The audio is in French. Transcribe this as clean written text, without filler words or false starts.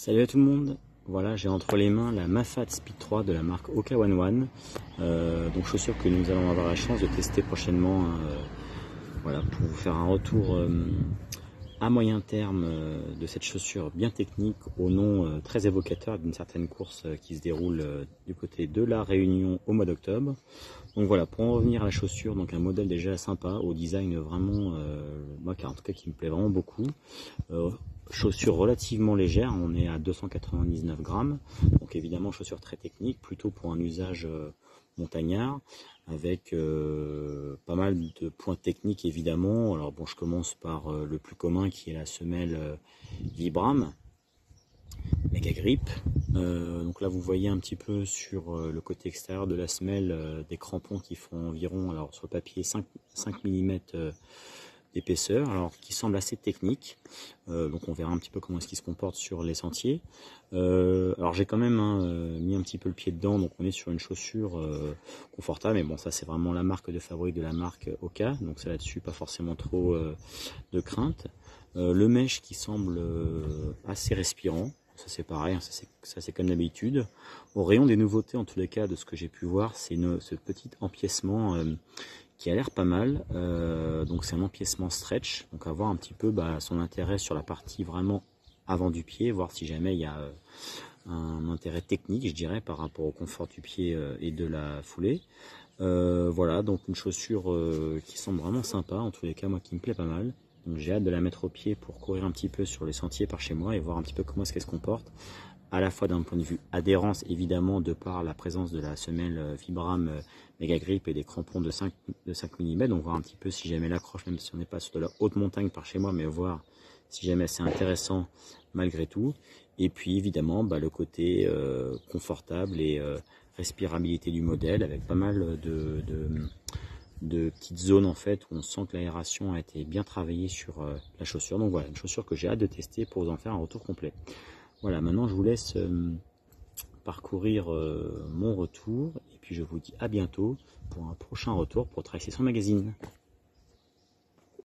Salut à tout le monde. Voilà, j'ai entre les mains la Mafate Speed 3 de la marque Oka One One. Donc chaussures que nous allons avoir la chance de tester prochainement, voilà, pour vous faire un retour à moyen terme de cette chaussure bien technique au nom très évocateur d'une certaine course qui se déroule du côté de la Réunion au mois d'octobre. Donc voilà, pour en revenir à la chaussure, donc un modèle déjà sympa, au design vraiment, moi en tout cas qui me plaît vraiment beaucoup. Chaussure relativement légère, on est à 299 grammes, donc évidemment chaussure très technique, plutôt pour un usage montagnard, avec pas mal de points techniques évidemment. Alors bon, je commence par le plus commun qui est la semelle Vibram Mega Grip. Donc là vous voyez un petit peu sur le côté extérieur de la semelle des crampons qui font environ, alors sur le papier 5 mm d'épaisseur, alors qui semble assez technique. Donc on verra un petit peu comment est-ce qu'il se comporte sur les sentiers. Alors j'ai quand même mis un petit peu le pied dedans, donc on est sur une chaussure confortable, mais bon, ça c'est vraiment la marque de fabrique de la marque Oka, donc ça là-dessus pas forcément trop de crainte. Le mesh qui semble assez respirant, ça c'est pareil, ça c'est comme d'habitude. Au rayon des nouveautés, en tous les cas de ce que j'ai pu voir, c'est ce petit empiècement qui a l'air pas mal. Donc c'est un empiècement stretch, donc à voir un petit peu son intérêt sur la partie vraiment avant du pied, voir si jamais il y a un intérêt technique, je dirais, par rapport au confort du pied et de la foulée. Voilà, donc une chaussure qui semble vraiment sympa, en tous les cas moi qui me plaît pas mal. Donc j'ai hâte de la mettre au pied pour courir un petit peu sur les sentiers par chez moi et voir un petit peu comment est-ce qu'elle se comporte, à la fois d'un point de vue adhérence évidemment de par la présence de la semelle Vibram Mega Grip et des crampons de 5 mm, donc voir un petit peu si jamais l'accroche, même si on n'est pas sur de la haute montagne par chez moi, mais voir si jamais c'est intéressant malgré tout. Et puis évidemment le côté confortable et respirabilité du modèle, avec pas mal de petites zones en fait où on sent que l'aération a été bien travaillée sur la chaussure. Donc voilà, une chaussure que j'ai hâte de tester pour vous en faire un retour complet. Voilà, maintenant je vous laisse parcourir mon retour et puis je vous dis à bientôt pour un prochain retour pour Traxxation Magazine.